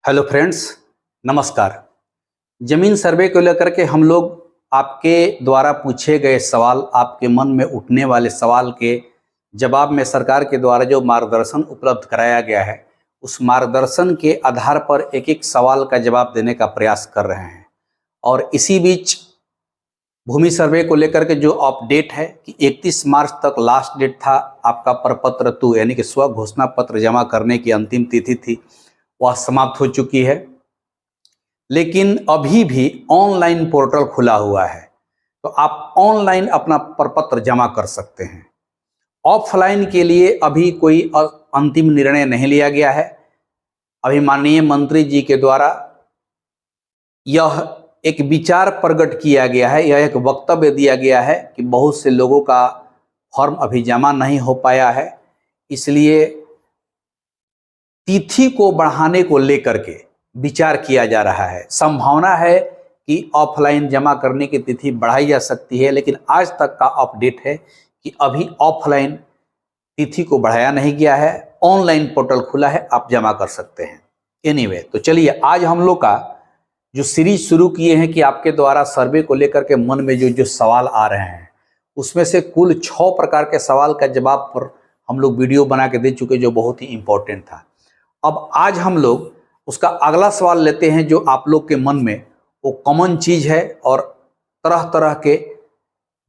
Hello friends, नमस्कार। जमीन सर्वे को लेकर के हम लोग आपके द्वारा पूछे गए सवाल, आपके मन में उठने वाले सवाल के जवाब में सरकार के द्वारा जो मार्गदर्शन उपलब्ध कराया गया है, उस मार्गदर्शन के आधार पर एक एक सवाल का जवाब देने का प्रयास कर रहे हैं। और इसी बीच भूमि सर्वे को लेकर के जो अपडेट है कि 31 मार्च तक लास्ट डेट था आपका प्रपत्र 2 यानी कि स्व घोषणा पत्र जमा करने की अंतिम तिथि थी, वह समाप्त हो चुकी है। लेकिन अभी भी ऑनलाइन पोर्टल खुला हुआ है, तो आप ऑनलाइन अपना प्रपत्र जमा कर सकते हैं। ऑफलाइन के लिए अभी कोई अंतिम निर्णय नहीं लिया गया है। अभी माननीय मंत्री जी के द्वारा यह एक विचार प्रकट किया गया है, यह एक वक्तव्य दिया गया है कि बहुत से लोगों का फॉर्म अभी जमा नहीं हो पाया है, इसलिए तिथि को बढ़ाने को लेकर के विचार किया जा रहा है। संभावना है कि ऑफलाइन जमा करने की तिथि बढ़ाई जा सकती है, लेकिन आज तक का अपडेट है कि अभी ऑफलाइन तिथि को बढ़ाया नहीं गया है, ऑनलाइन पोर्टल खुला है, आप जमा कर सकते हैं। एनीवे, तो चलिए आज हम लोग का जो सीरीज शुरू किए हैं कि आपके द्वारा सर्वे को लेकर के मन में जो सवाल आ रहे हैं, उसमें से कुल 6 प्रकार के सवाल का जवाब पर हम लोग वीडियो बना के दे चुके, जो बहुत ही इंपॉर्टेंट था। अब आज हम लोग उसका अगला सवाल लेते हैं जो आप लोग के मन में वो कॉमन चीज़ है और तरह तरह के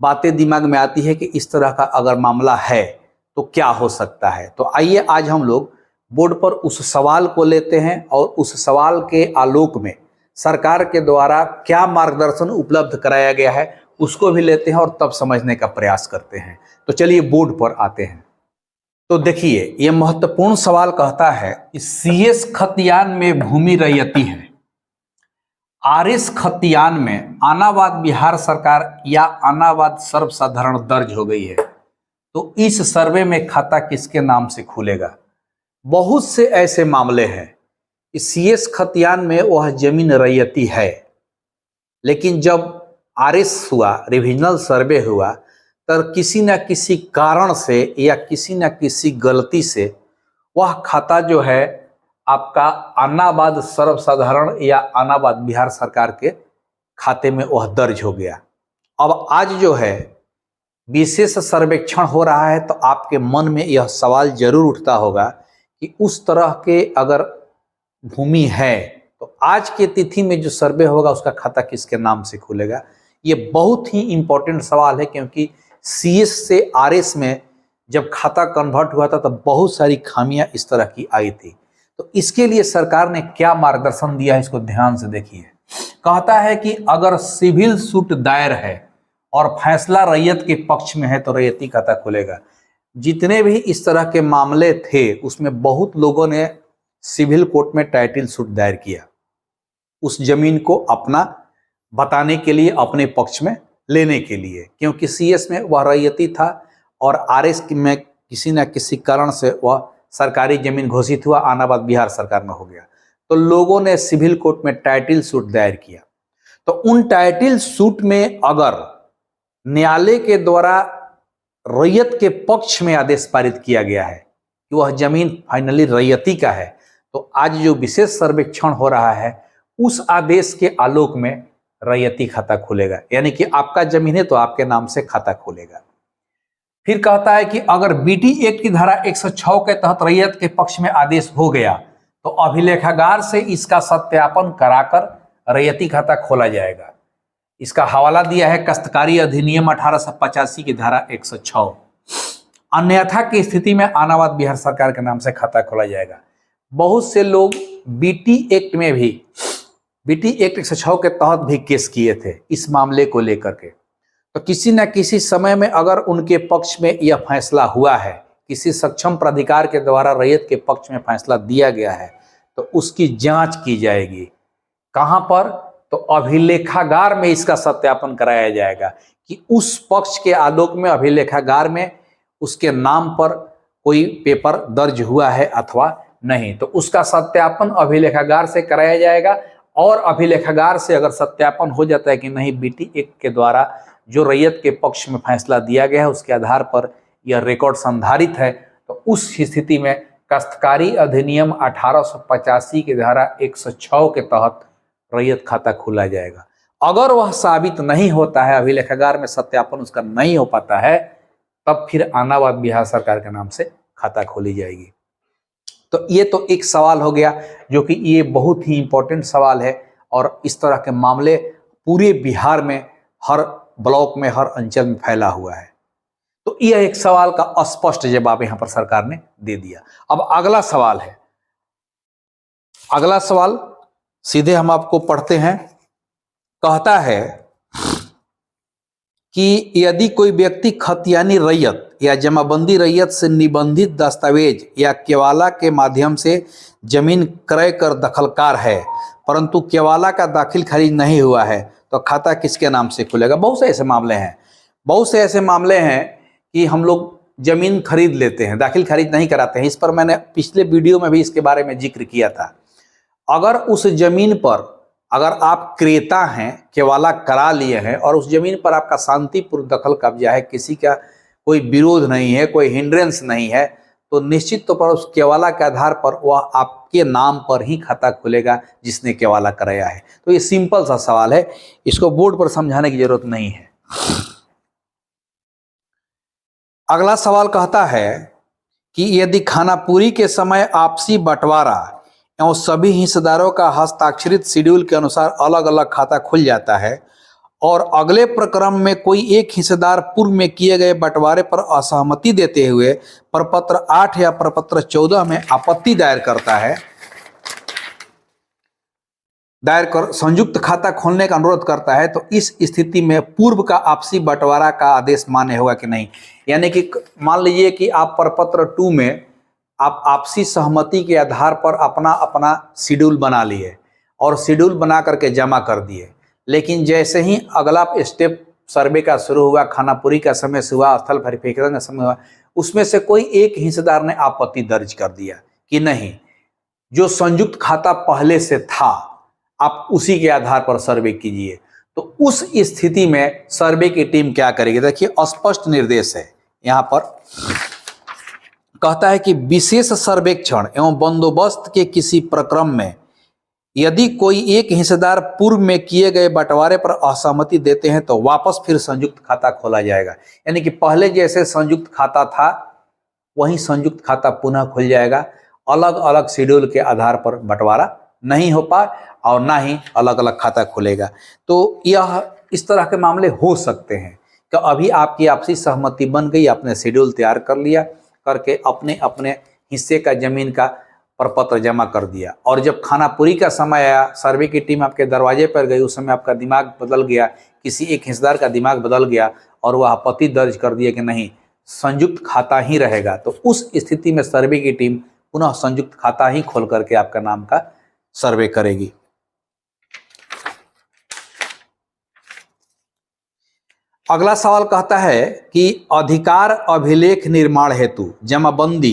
बातें दिमाग में आती है कि इस तरह का अगर मामला है तो क्या हो सकता है। तो आइए आज हम लोग बोर्ड पर उस सवाल को लेते हैं और उस सवाल के आलोक में सरकार के द्वारा क्या मार्गदर्शन उपलब्ध कराया गया है उसको भी लेते हैं और तब समझने का प्रयास करते हैं। तो चलिए बोर्ड पर आते हैं। तो देखिए, यह महत्वपूर्ण सवाल कहता है कि CS खतियान में भूमि रैयती है, RS खतियान में आनावाद बिहार सरकार या आनावाद सर्वसाधारण दर्ज हो गई है, तो इस सर्वे में खाता किसके नाम से खुलेगा। बहुत से ऐसे मामले हैं कि CS खतियान में वह जमीन रैयती है, लेकिन जब RS हुआ, रिविजनल सर्वे हुआ, तो किसी न किसी कारण से या किसी न किसी गलती से वह खाता जो है आपका आनावाद सर्वसाधारण या आनावाद बिहार सरकार के खाते में वह दर्ज हो गया। अब आज जो है विशेष सर्वेक्षण हो रहा है, तो आपके मन में यह सवाल जरूर उठता होगा कि उस तरह के अगर भूमि है तो आज के तिथि में जो सर्वे होगा उसका खाता किसके नाम से खुलेगा। ये बहुत ही इंपॉर्टेंट सवाल है, क्योंकि CS से RS में जब खाता कन्वर्ट हुआ था तो बहुत सारी खामियां इस तरह की आई थी। तो इसके लिए सरकार ने क्या मार्गदर्शन दिया है, इसको ध्यान से देखिए। कहता है कि अगर सिविल सूट दायर है और फैसला रैयत के पक्ष में है तो रैयती खाता खुलेगा। जितने भी इस तरह के मामले थे उसमें बहुत लोगों ने सिविल कोर्ट में टाइटल सूट दायर किया, उस जमीन को अपना बताने के लिए, अपने पक्ष में लेने के लिए, क्योंकि CS में वह रैयती था और RS में किसी न किसी कारण से वह सरकारी जमीन घोषित हुआ, आनावाद बिहार सरकार में हो गया। तो लोगों ने सिविल कोर्ट में टाइटल सूट दायर किया। तो उन टाइटल सूट में अगर न्यायालय के द्वारा रैयत के पक्ष में आदेश पारित किया गया है कि वह जमीन फाइनली रैयती का है, तो आज जो विशेष सर्वेक्षण हो रहा है उस आदेश के आलोक में रैयती खाता खुलेगा, यानी कि आपका जमीन है तो आपके नाम से खाता खुलेगा। फिर कहता है कि अगर BT एक्ट की धारा 106 के तहत रैयत के पक्ष में आदेश हो गया तो अभिलेखागार से इसका सत्यापन कराकर रैयती खाता खोला जाएगा। इसका हवाला दिया है काश्तकारी अधिनियम 1885 की धारा 106। अन्यथा की स्थिति में आनावाद बिहार सरकार के नाम से खाता खोला जाएगा। बहुत से लोग BT एक्ट में भी, BT एक्ट 106 के तहत भी केस किए थे इस मामले को लेकर के। तो किसी न किसी समय में अगर उनके पक्ष में यह फैसला हुआ है, किसी सक्षम प्राधिकार के द्वारा रैयत के पक्ष में फैसला दिया गया है, तो उसकी जांच की जाएगी। कहां पर? तो अभिलेखागार में इसका सत्यापन कराया जाएगा कि उस पक्ष के आलोक में अभिलेखागार में उसके नाम पर कोई पेपर दर्ज हुआ है अथवा नहीं। तो उसका सत्यापन अभिलेखागार से कराया जाएगा और अभिलेखागार से अगर सत्यापन हो जाता है कि नहीं, BT एक्ट के द्वारा जो रैयत के पक्ष में फैसला दिया गया है उसके आधार पर यह रिकॉर्ड संधारित है, तो उस स्थिति में काश्तकारी अधिनियम 1885 की धारा 106 के तहत रैयत खाता खोला जाएगा। अगर वह साबित नहीं होता है, अभिलेखागार में सत्यापन उसका नहीं हो पाता है, तब फिर आनावाद बिहार सरकार के नाम से खाता खोली जाएगी। तो ये तो एक सवाल हो गया जो कि ये बहुत ही इंपॉर्टेंट सवाल है और इस तरह के मामले पूरे बिहार में हर ब्लॉक में, हर अंचल में फैला हुआ है। तो यह एक सवाल का स्पष्ट जवाब यहां पर सरकार ने दे दिया। अब अगला सवाल है, अगला सवाल सीधे हम आपको पढ़ते हैं। कहता है कि यदि कोई व्यक्ति खतियानी रैयत या जमाबंदी रैयत से निबंधित दस्तावेज या केवाला के माध्यम से जमीन क्रय कर दखलकार है, परंतु केवाला का दाखिल खारिज नहीं हुआ है, तो खाता किसके नाम से खुलेगा? बहुत से ऐसे मामले हैं, बहुत से ऐसे मामले हैं कि हम लोग जमीन खरीद लेते हैं, दाखिल खारिज नहीं कराते हैं। इस पर मैंने पिछले वीडियो में भी इसके बारे में जिक्र किया था। अगर उस जमीन पर अगर आप क्रेता हैं, केवाला करा लिए हैं और उस जमीन पर आपका शांतिपूर्ण दखल कब्जा है, किसी का कोई विरोध नहीं है, कोई हिंड्रेंस नहीं है, तो निश्चित तौर पर उस केवाला के आधार पर वह आपके नाम पर ही खाता खुलेगा जिसने केवाला कराया है। तो ये सिंपल सा सवाल है, इसको बोर्ड पर समझाने की जरूरत नहीं है। अगला सवाल कहता है कि यदि खानापुरी के समय आपसी बंटवारा एवं सभी हिस्सेदारों का हस्ताक्षरित शेड्यूल के अनुसार अलग अलग खाता खुल जाता है और अगले प्रक्रम में कोई एक हिस्सेदार पूर्व में किए गए बंटवारे पर असहमति देते हुए प्रपत्र 8 या प्रपत्र 14 में आपत्ति दायर करता है, संयुक्त खाता खोलने का अनुरोध करता है, तो इस स्थिति में पूर्व का आपसी बंटवारा का आदेश मान्य होगा कि नहीं। यानी कि मान लीजिए कि आप प्रपत्र 2 में आप आपसी सहमति के आधार पर अपना अपना शेड्यूल बना लिए और शेड्यूल बना करके जमा कर दिए, लेकिन जैसे ही अगला स्टेप सर्वे का शुरू हुआ, खानापुरी का समय से हुआ, स्थल वेरिफिकेशन का समय हुआ, उसमें से कोई एक हिस्सेदार ने आपत्ति दर्ज कर दिया कि नहीं, जो संयुक्त खाता पहले से था आप उसी के आधार पर सर्वे कीजिए। तो उस स्थिति में सर्वे की टीम क्या करेगी? देखिए स्पष्ट निर्देश है यहाँ पर। कहता है कि विशेष सर्वेक्षण एवं बंदोबस्त के किसी प्रक्रम में यदि कोई एक हिस्सेदार पूर्व में किए गए बंटवारे पर असहमति देते हैं तो वापस फिर संयुक्त खाता खोला जाएगा। यानी कि पहले जैसे संयुक्त खाता था वहीं संयुक्त खाता पुनः खुल जाएगा। अलग अलग शेड्यूल के आधार पर बंटवारा नहीं हो पाए और ना ही अलग अलग खाता खुलेगा। तो यह इस तरह के मामले हो सकते हैं कि अभी आपकी आपसी सहमति बन गई, आपने शेड्यूल तैयार कर लिया, करके अपने अपने हिस्से का जमीन का प्रपत्र जमा कर दिया और जब खानापुरी का समय आया, सर्वे की टीम आपके दरवाजे पर गई, उस समय आपका दिमाग बदल गया, किसी एक हिस्सेदार का दिमाग बदल गया और वह आपत्ति दर्ज कर दिया कि नहीं संयुक्त खाता ही रहेगा, तो उस स्थिति में सर्वे की टीम पुनः संयुक्त खाता ही खोल करके आपका नाम का सर्वे करेगी। अगला सवाल कहता है कि अधिकार अभिलेख निर्माण हेतु जमाबंदी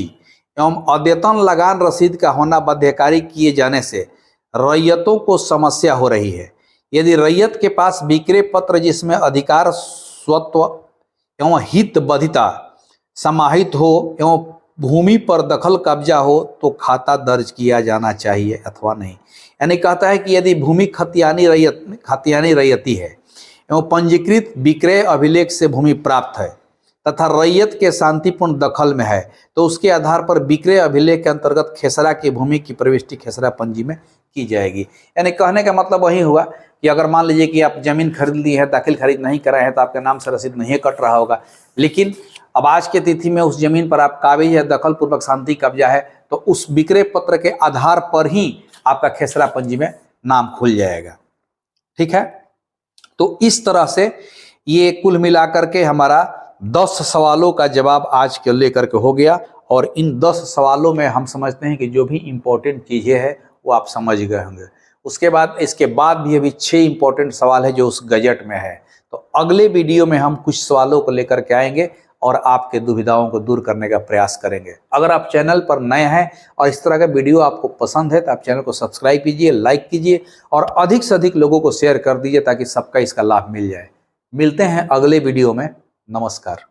एवं अद्यतन लगान रसीद का होना बाध्यकारी किए जाने से रैयतों को समस्या हो रही है। यदि रैयत के पास विक्रय पत्र जिसमें अधिकार स्वत्व एवं हित बधिता समाहित हो एवं भूमि पर दखल कब्जा हो तो खाता दर्ज किया जाना चाहिए अथवा नहीं। यानी कहता है कि यदि भूमि खतियानी रैयती है एवं पंजीकृत विक्रय अभिलेख से भूमि प्राप्त है तथा रैयत के शांतिपूर्ण दखल में है तो उसके आधार पर विक्रय अभिलेख के अंतर्गत खेसरा की भूमि की प्रविष्टि खेसरा पंजी में की जाएगी। यानी कहने का मतलब वही हुआ कि अगर मान लीजिए कि आप जमीन खरीद ली है, दाखिल खरीद नहीं कराए हैं तो आपके नाम से रसीद नहीं कट रहा होगा, लेकिन अब आज के तिथि में उस जमीन पर आप काबिज है, दखल पूर्वक शांति कब्जा है, तो उस विक्रय पत्र के आधार पर ही आपका खेसरा पंजी में नाम खुल जाएगा। ठीक है, तो इस तरह से ये कुल मिलाकर के हमारा 10 सवालों का जवाब आज के लेकर के हो गया और इन 10 सवालों में हम समझते हैं कि जो भी इम्पोर्टेंट चीज़ें हैं वो आप समझ गए होंगे। उसके बाद इसके बाद भी अभी 6 इम्पोर्टेंट सवाल है जो उस गजट में है। तो अगले वीडियो में हम कुछ सवालों को लेकर के आएंगे और आपके दुविधाओं को दूर करने का प्रयास करेंगे। अगर आप चैनल पर नए हैं और इस तरह का वीडियो आपको पसंद है तो आप चैनल को सब्सक्राइब कीजिए, लाइक कीजिए और अधिक से अधिक लोगों को शेयर कर दीजिए ताकि सबका इसका लाभ मिल जाए। मिलते हैं अगले वीडियो में। नमस्कार।